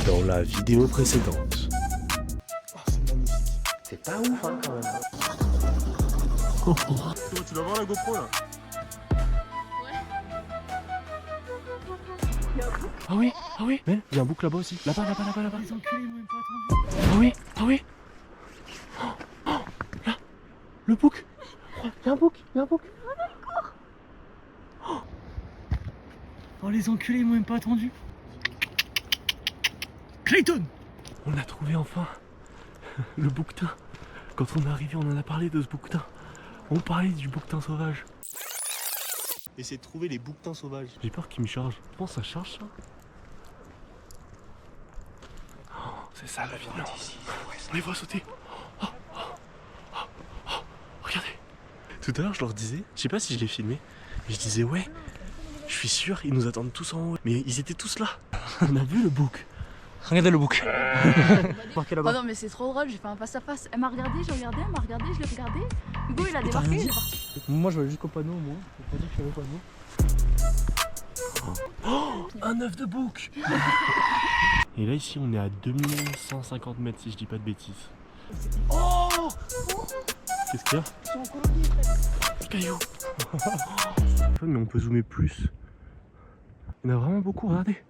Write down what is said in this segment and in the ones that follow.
dans la vidéo précédente. Oh, c'est magnifique. C'est pas ouf hein quand même. Tu dois voir la GoPro là. Ah oui, mais il y a un bouc là-bas aussi. Là-bas. Les enculés, ils m'ont même pas attendu. Ah oui. Là, le bouc. Il y a un bouc. Oh, les enculés, ils m'ont même pas attendu. Clayton! On l'a trouvé enfin. Le bouquetin. Quand on est arrivé, on en a parlé de ce bouquetin. On parlait du bouquetin sauvage. Essaye de trouver les bouquetins sauvages. J'ai peur qu'il me charge. Tu penses que ça charge ça? Oh, c'est ça le vilain. On les voit sauter. Oh, regardez. Tout à l'heure je leur disais, je sais pas si je l'ai filmé, mais je disais ouais, je suis sûr ils nous attendent tous en haut. Mais ils étaient tous là. On a vu le bouc. Regardez le bouc. Marqué Oh là-bas. non mais c'est trop drôle, j'ai fait un face à face. Elle m'a regardé, j'ai regardé, elle m'a regardé, je l'ai regardé. Hugo il a débarqué, il est parti. Moi je vais jusqu'au panneau, moi. Faut pas dire que je suis au panneau. Oh, un œuf de bouc. Et là ici on est à 2150 mètres si je dis pas de bêtises. Oh, qu'est-ce qu'il y a? Caillou. Mais on peut zoomer plus. Il y en a vraiment beaucoup, regardez.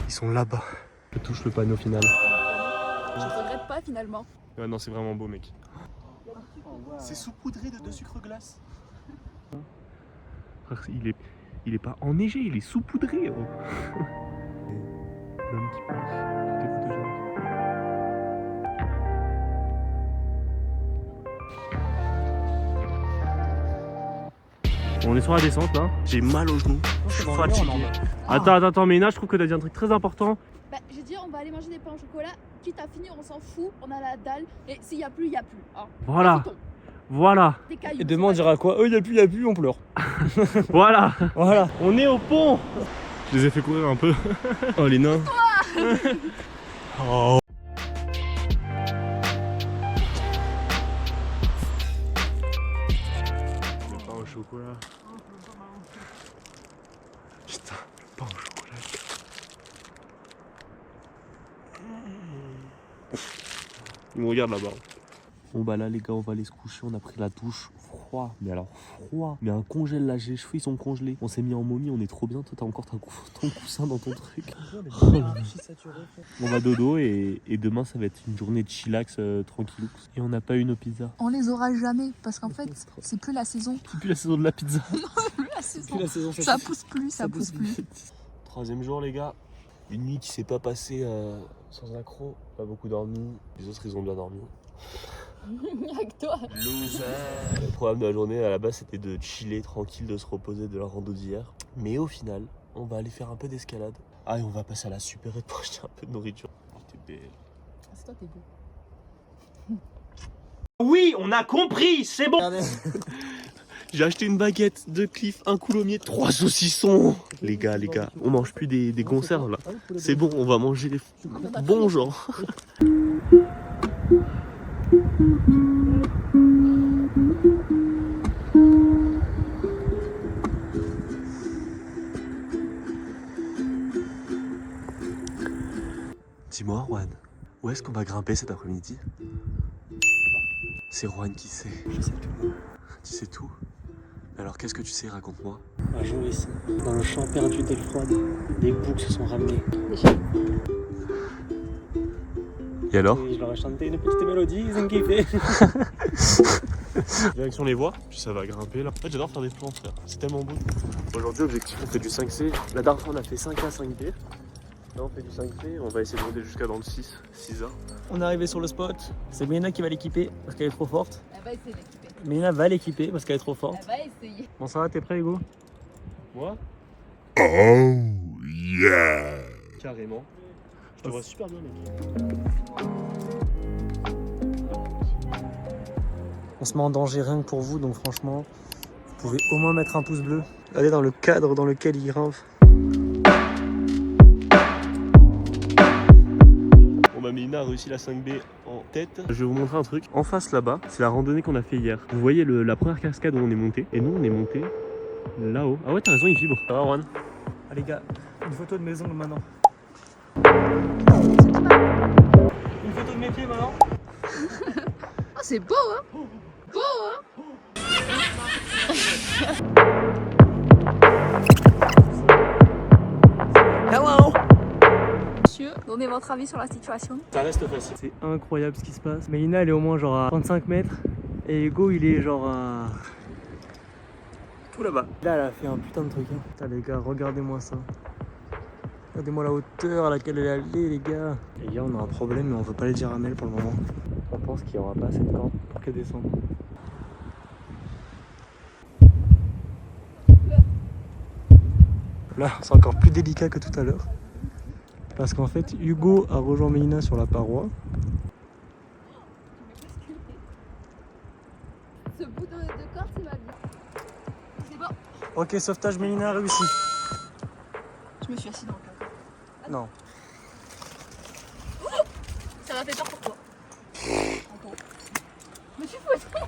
Ils sont là-bas. Je touche le panneau final. Je regrette pas finalement. Ouais, non, c'est vraiment beau, mec. C'est saupoudré de sucre glace. Frère, il est pas enneigé, il est saupoudré. Oh. L'homme qui passe. Tout est photogénique. On est sur la descente là. J'ai mal aux genoux. Je suis fatigué. Attends, mais Ina, je trouve que t'as dit un truc très important. Bah j'ai dit on va aller manger des pains au chocolat. Quitte à finir, on s'en fout, on a la dalle. Et s'il y a plus, il y a plus. Hein. Voilà. Des photons, Voilà. des cailloux, Et demain on c'est dira quoi? Oh, il y a plus, on pleure. Voilà. Voilà. On est au pont. Je les ai fait courir un peu. Oh les nains. Oh. Le pain au chocolat. Putain, le pain au chocolat. Ils me regardent là-bas. Bon bah là les gars on va aller se coucher, on a pris la douche, froid, mais alors froid, mais un congèle là, les cheveux ils sont congelés, on s'est mis en momie, on est trop bien, toi t'as encore ton coussin dans ton truc. On va dodo et demain ça va être une journée de chillax tranquillou. Et on n'a pas eu nos pizzas. On les aura jamais parce qu'en fait c'est plus la saison. C'est plus la saison de la pizza. Plus la saison. Puis la saison Ça pousse plus, ça pousse plus. Troisième jour les gars, une nuit qui s'est pas passée sans accroc, pas beaucoup dormi, les autres ils ont bien dormi. Avec toi. Loser. Le programme de la journée à la base c'était de chiller tranquille, de se reposer de la rando d'hier. Mais au final, on va aller faire un peu d'escalade. Ah et on va passer à la supérette pour acheter un peu de nourriture. Oh, t'es belle. C'est toi, t'es beau. Oui, on a compris, c'est bon. J'ai acheté une baguette, 2 cliffs, un coulommiers, 3 saucissons. Les gars, on mange plus des conserves là. C'est bon, on va manger les bons gens. Dis-moi, Juan, où est-ce qu'on va grimper cet après-midi? C'est Juan qui sait. Je sais tout. Tu sais tout? Alors qu'est-ce que tu sais? Raconte-moi. Un jour ici, dans le champ perdu d'Elfroide, des boucs se sont ramenés. Et alors? Et je leur ai chanté une petite mélodie, ils ont kiffé. Direction les voies, puis ça va grimper là. En fait, j'adore faire des plans, frère. C'est tellement beau. Aujourd'hui, objectif, on fait du 5C. La dernière fois, on a fait 5A, 5B. Là, on fait du 5C. On va essayer de monter jusqu'à dans le 6, 6A. On est arrivé sur le spot. C'est Mélina qui va l'équiper parce qu'elle est trop forte. Elle va essayer d'équiper. Mélina va l'équiper parce qu'elle est trop forte. Elle va essayer. Bon, ça va, t'es prêt, Hugo? Moi? Oh yeah! Carrément. Je te vois super bien, mec. On se met en danger rien que pour vous, donc franchement, vous pouvez au moins mettre un pouce bleu. Allez dans le cadre dans lequel il grimpe. Bon bah Mélina a réussi la 5B en tête. Je vais vous montrer un truc. En face là-bas, c'est la randonnée qu'on a fait hier. Vous voyez la première cascade où on est monté. Et nous on est monté là-haut. Ah ouais t'as raison, il vibre. Ça va Juan? Ah les gars, une photo de mes ongles maintenant. Une photo de mes pieds maintenant. Ah, c'est beau, hein. Beau, hein. Hello. Monsieur, donnez votre avis sur la situation. Ça reste facile. C'est incroyable ce qui se passe. Mélina elle est au moins genre à 35 mètres et Hugo il est genre à... tout là-bas. Là elle a fait un putain de truc. Hein. Putain les gars, regardez-moi ça. Regardez-moi la hauteur à laquelle elle est allée les gars. Les gars on a un problème mais on veut pas le dire à Mel pour le moment. On pense qu'il n'y aura pas assez de corde pour qu'elle descende. Là c'est encore plus délicat que tout à l'heure. Parce qu'en fait, Hugo a rejoint Mélina sur la paroi. Ce bout de corde, c'est ma vie. C'est bon. Ok, sauvetage Mélina réussi. Je me suis assis dans le cadre. Non. Ça m'a fait peur pour toi. Attends. Je me suis fouettée.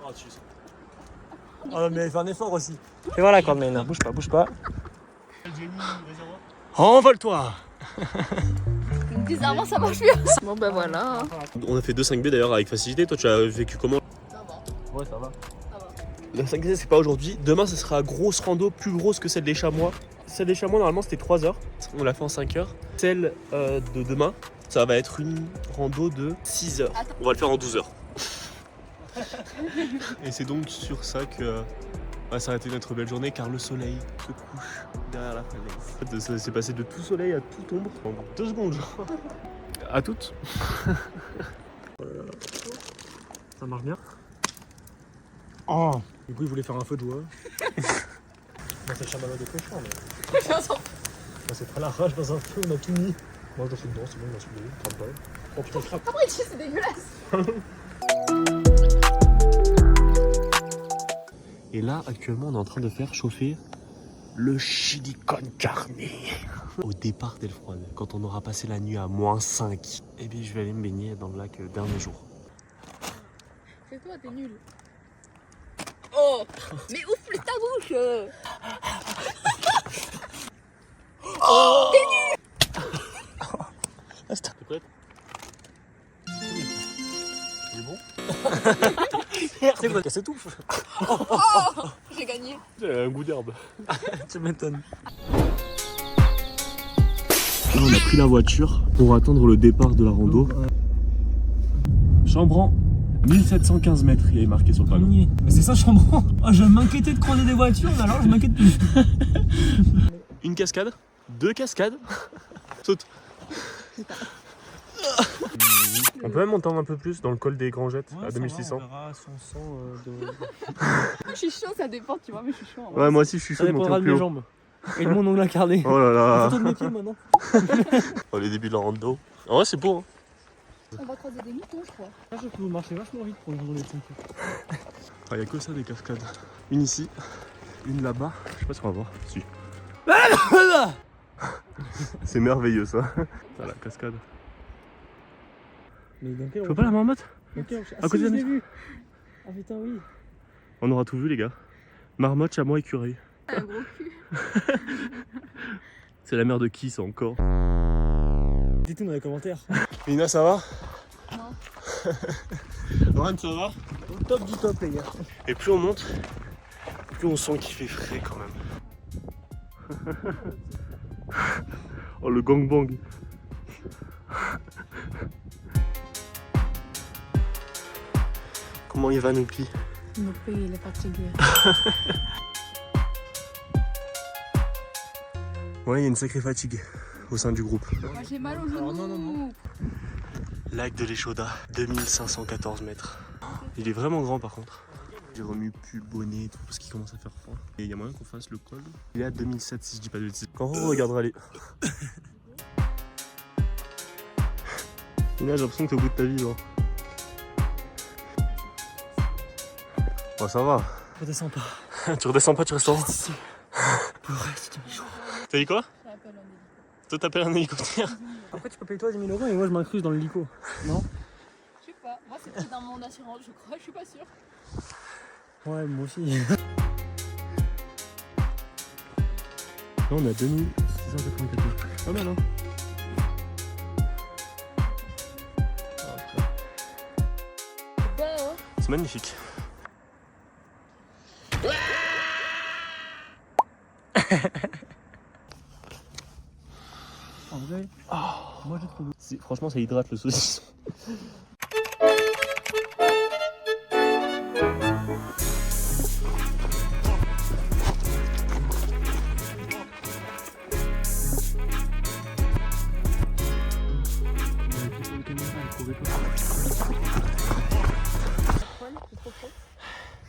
Oh, tu sais. Oh, mais elle fait un effort aussi. Et voilà, corde Mélina, bouge pas, bouge pas. Envole-toi. Bizarrement, ça marche bien. Bon, ben voilà. On a fait 2 5B d'ailleurs avec facilité. Toi, tu as vécu comment? Ça va. Ouais, ça va. Ça va. La 5B, c'est pas aujourd'hui. Demain, ce sera grosse rando, plus grosse que celle des chamois. Celle des chamois, normalement, c'était 3 heures. On l'a fait en 5 heures. Celle de demain, ça va être une rando de 6 heures. Attends. On va le faire en 12 heures. Et c'est donc sur ça que va s'arrêter notre belle journée, car le soleil se couche derrière la falaise. Ça s'est passé de tout soleil à toute ombre en 2 secondes. À toutes. Ça marche bien. Oh. Du coup, il voulait faire un feu de joie. Moi, c'est chamallow de cochon, mais. C'est très la rage dans un feu, on a tout mis. Moi, je suis dedans, c'est bon, on a soulevé. Oh putain, crap. Après, c'est dégueulasse. Et là, actuellement, on est en train de faire chauffer le chili con carne. Au départ d'Elfroide, quand on aura passé la nuit à -5, eh bien, je vais aller me baigner dans le lac dernier jour. Fais-toi, t'es nul. Oh. Mais ouvre plus ta bouche. Oh. T'es nul. T'es prête? Il est bon? C'est quoi? C'est tout. Oh. J'ai gagné. Un goût d'herbe. Tu m'étonnes. Là, on a pris la voiture pour attendre le départ de la rando. Chambran, 1715 mètres, il y avait marqué sur le panneau. Mais c'est ça, Chambran. Oh, je m'inquiétais de croiser des voitures, mais alors je m'inquiète plus. Une cascade, 2 cascades. Saute. On peut même monter un peu plus dans le col des Grangettes à 2600. On verra son sang de... Je suis chaud, ça dépend, tu vois, mais je suis chaud. en vrai. Ouais, moi aussi je suis Ça chaud de monter dépendra au de plus mes haut. jambes. Et de mon ongle incarné. Oh là là. Photo de mes pieds maintenant. Oh, les débuts de la rando. En vrai, c'est beau. Hein. On va croiser des moutons, je crois. Là, je peux marcher vachement vite pour une randonnée de 5 km. Il n'y a que ça des cascades. Une ici, une là-bas. Je sais pas si on va voir. Si. C'est merveilleux ça. Ah, la cascade. Mais dans quel Tu vois pas la marmotte? À côté de la je l'ai maison. vu. Ah putain, oui. On aura tout vu, les gars. Marmotte, chamois, écureuil. Un gros cul. C'est la mère de qui ça encore? Dites-nous dans les commentaires. Lina, ça va? Non. Laurent, ça va? Au top du top, les gars. Et plus on monte, plus on sent qu'il fait frais quand même. Oh, le gangbang. Comment il va, Noupi? Notre pays, il est fatigué. Ouais, il y a une sacrée fatigue au sein du groupe. Moi, j'ai mal au genou. non. Lac de l'Échauda, 2514 mètres. Il est vraiment grand par contre. J'ai remis plus bonnet et tout parce qu'il commence à faire froid. Et il y a moyen qu'on fasse le col. Il est à 2007 si je dis pas de bêtises. Quand on regardera les... Là, j'ai l'impression que t'es au bout de ta vie, là. Bon, ça va. Je redescends pas. Tu redescends pas, tu restes en haut. Ici. Pour le reste de mes jours. T'as dit quoi? Je l'appelle un hélico. Toi, t'appelles un hélicoptère? Après, tu peux payer toi 10 000 € et moi, je m'incruse dans l'hélico. Non? Je sais pas. Moi, c'est pris dans mon assurance, je crois. Je suis pas sûre. Ouais, moi aussi. Là, on est à 2694 mètres. Pas mal, hein. C'est magnifique. En vrai, moi j'ai trouvé. Franchement, ça hydrate le saucisson.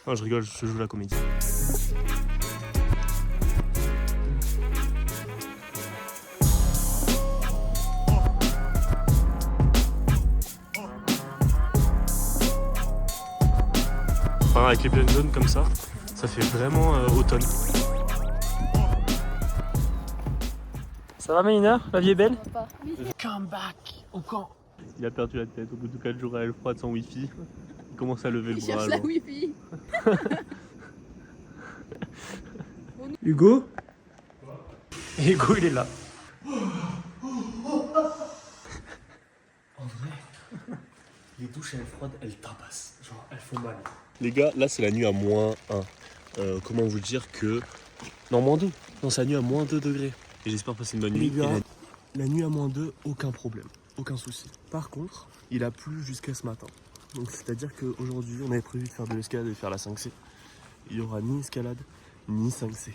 Non, je rigole, je joue la comédie. Enfin, avec les pleines zones comme ça fait vraiment automne. Ça va Mélina? La vie est belle? Oui. Come back au camp. Il a perdu la tête au bout de 4 jours à elle froide sans wifi. Il commence à lever le Il bras. cherche la alors. wifi. Hugo? Hugo il est là. En vrai, les douches à elle froide, elles tabassent. Genre, elles font mal. Les gars, là c'est la nuit à -1. Comment vous dire que... Non, -2. Non, c'est la nuit à -2 degrés. Et j'espère passer une bonne nuit. Les gars. Et la nuit à -2, aucun problème. Aucun souci. Par contre, il a plu jusqu'à ce matin. Donc c'est-à-dire qu'aujourd'hui, on avait prévu de faire de l'escalade et de faire la 5C. Il n'y aura ni escalade, ni 5C.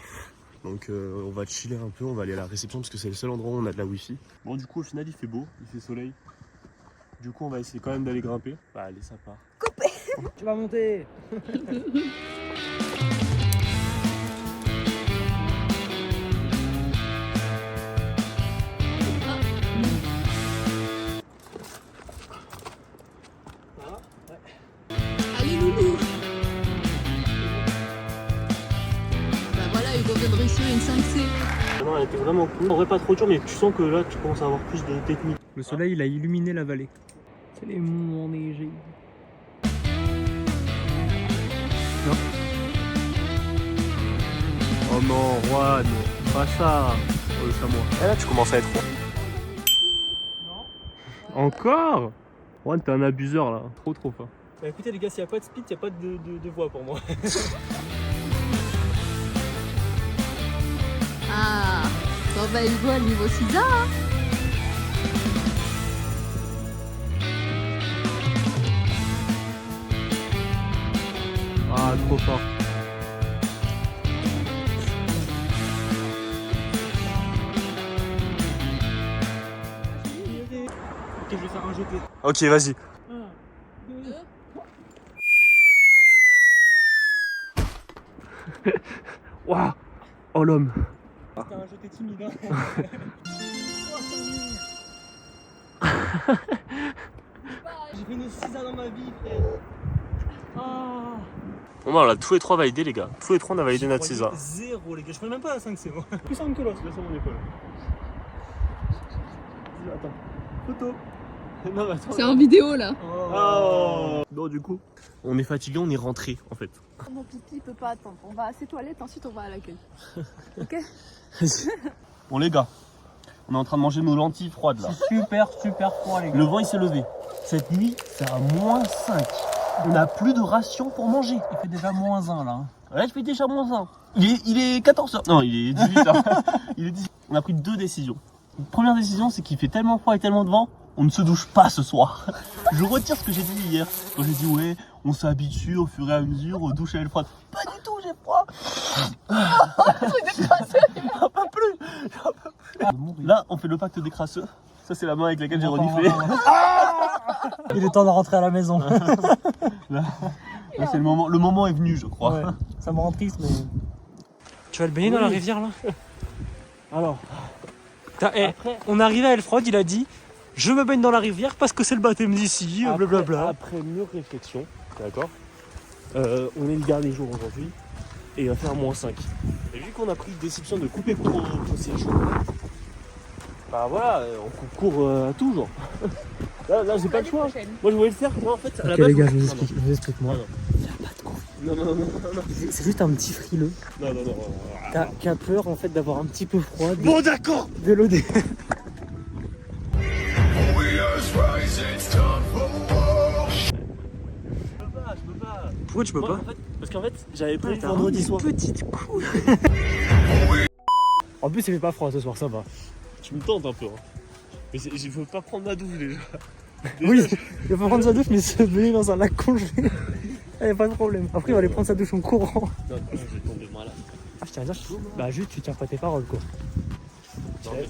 Donc on va chiller un peu, on va aller à la réception parce que c'est le seul endroit où on a de la wifi. Bon, du coup, au final, il fait beau, il fait soleil. Du coup, on va essayer quand même d'aller grimper. Bah, allez, ça part. Tu vas monter. Allez loulou. Bah voilà, Hugo vient de réussir une 5C. Non, elle était vraiment cool. En vrai, pas trop dur, mais tu sens que là, tu commences à avoir plus de technique. Le soleil il a illuminé la vallée. C'est les monts enneigés. Non. Oh non, Juan, pas ça. Oh, le chamois. Et là, tu commences à être roi. Non. Encore Juan, t'es un abuseur là. Trop fort. Bah écoutez les gars, s'il n'y a pas de speed, il n'y a pas de voix pour moi. Ah, ça va Hugo à niveau 6A. Ah, trop fort. Ok, je vais faire un jeté. Ok, vas-y. 2. Waouh. Oh l'homme. C'était un jeté timide hein. J'ai fait une 6A dans ma vie frère. Ah. Bon bah, on a tous les trois validé les gars. Tous les trois on a validé notre J'y 6A. croyais Zéro les gars, je prenais même pas la 5C moi. Plus simple que l'autre. Laisse mon épaule. Attends. Photo. Non, mais attends. C'est en vidéo là. Oh. Bon du coup, on est fatigué, on est rentré en fait. Mon pipi peut pas attendre. On va à ses toilettes, ensuite on va à l'accueil. Ok. Bon les gars, on est en train de manger nos lentilles froides là. Super froid les gars. Le vent il s'est levé. Cette nuit, c'est à -5. On n'a plus de ration pour manger. Il fait déjà -1 là. Ouais, il fait déjà -1. Il est 14h. Non, il est 18h. Il est 18h. On a pris 2 décisions. La première décision, c'est qu'il fait tellement froid et tellement de vent, on ne se douche pas ce soir. Je retire ce que j'ai dit hier. Quand j'ai dit, ouais, on s'habitue au fur et à mesure aux douches à l'air froide. Pas du tout, j'ai froid. J'en peux plus. Là, on fait le pacte des crasseux. Ça, c'est la main avec laquelle j'ai reniflé. Il est temps de rentrer à la maison. Là, c'est le moment est venu, je crois. Ouais, ça me rend triste mais... Tu vas le baigner dans la rivière là? Alors, on est arrivé à Elfrode, il a dit je me baigne dans la rivière parce que c'est le baptême d'ici, blablabla. Après mûre réflexion, d'accord, on est le dernier jour aujourd'hui et il va faire -5. Et vu qu'on a pris la décision de couper court au séjour, bah voilà, on coupe court à tout genre. Là j'ai pas le choix. Moi je voulais le faire, moi en fait. À la base, je vous explique moi. Il n'y a pas de Covid. Non, non, non, non, non. C'est juste un petit frileux Non, non, non. qui a peur en fait d'avoir un petit peu froid Bon, d'accord. de l'eau des... Je peux pas. Pourquoi tu peux Moi, pas? en fait, parce qu'en fait, j'avais prévu T'as vendredi soir. Petite couille. En plus, il fait pas froid ce soir, ça va. Tu me tentes un peu. Hein. Mais il faut pas prendre ma douche déjà. Oui, il va prendre sa douche, mais se baigner dans un lac congelé. Y'a pas de problème. Après, il va aller prendre sa douche en courant. Non, je vais tomber malade. Ah, je tiens à dire, bah juste, tu tiens pas tes paroles, quoi.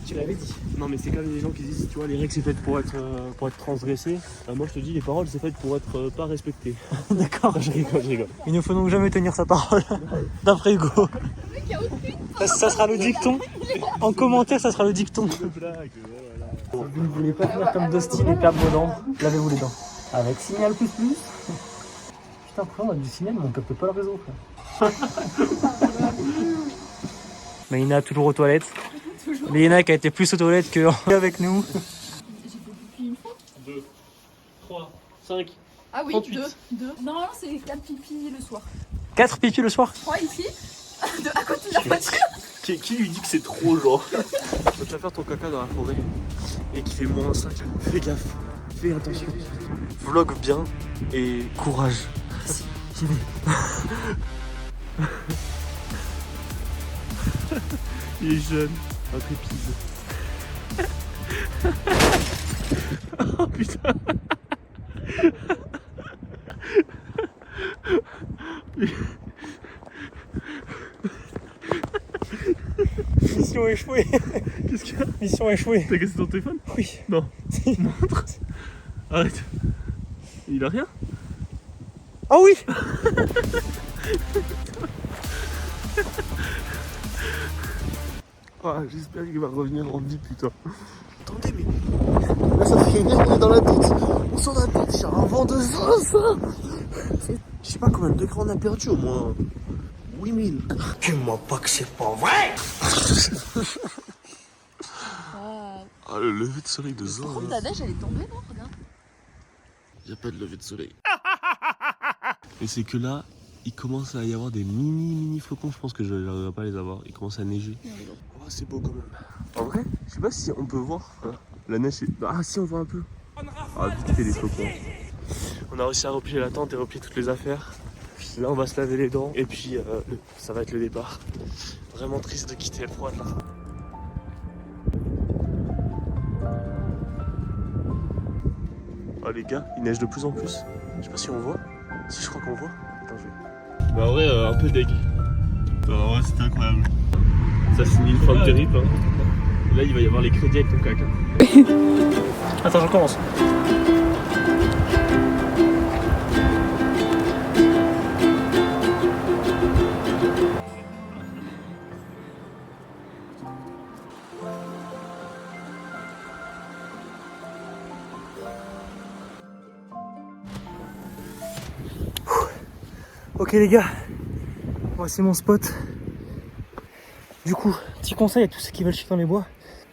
Tu l'avais dit. Non, mais c'est quand même des gens qui disent, tu vois, les règles c'est fait pour être transgressées. Moi je te dis, les paroles c'est fait pour être pas respectées. D'accord. Je rigole, je rigole. Il ne faut donc jamais tenir sa parole. D'après Hugo. Le mec, il y a aucune. Ça sera le dicton. En commentaire, ça sera le dicton. Blague, voilà. Vous ne voulez pas finir comme Dustin et perdre vos dents, lavez-vous les dents. Avec Signal++. Putain, pourquoi on a du signal, mais on capte pas le réseau, frère. Maïna, toujours aux toilettes. Toujours. Léna qui a été plus aux toilettes que avec nous. J'ai fait pipi une fois. 2, 3, 5. Ah oui, 38. 2. Normalement, c'est 4 pipi le soir. 4 pipis le soir. 3 ici, à côté de la voiture. Qui lui dit que c'est trop genre? Tu vas faire ton caca dans la forêt et qu'il fait moins 5. Fais gaffe, fais attention. Vlog bien et courage. J'y vais. Il est jeune, intrépide. Oh putain. Mission échouée. Qu'est-ce qu'il y a? Mission échouée. T'as cassé ton téléphone? Oui. Non. Montre. Arrête. Il a rien? Oh oui. Ah, j'espère qu'il va revenir en vie, putain. Attendez, mais là, ça fait une heure qu'on est dans la tête. On sort la tête, il y a un vent de ça. Je sais pas combien de degrés on a perdu, au moins 8000. Dis-moi pas que c'est pas vrai. Ah, le lever de soleil de Zor. Par contre, la neige, elle est tombée, non? Regarde. Il n'y a pas de lever de soleil. Et c'est que là, il commence à y avoir des mini flocons. Je pense que je n'arriverai pas à les avoir. Il commence à neiger. Oh, c'est beau quand même. En vrai, je sais pas si on peut voir. La neige, ah si, on voit un peu. Ah, vite fait les flocons. On a réussi à replier la tente et replier toutes les affaires. Là, on va se laver les dents. Et puis, ça va être le départ. Vraiment triste de quitter le froid là. Oh les gars, il neige de plus en plus. Je sais pas si on voit. Si je crois qu'on voit. Attends, je vais. Bah en vrai, un peu deg. En vrai, c'était incroyable. Ça finit une fin de terrible. Hein. Là, il va y avoir les crédits avec ton caca. Attends, je commence. Ok les gars, voici mon spot. Du coup, petit conseil à tous ceux qui veulent chier dans les bois,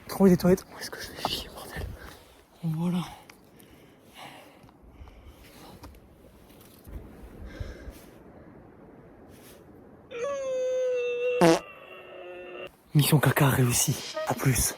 trouver des toilettes. Où est-ce que je vais chier, bordel? Voilà. Mission caca réussie. À plus.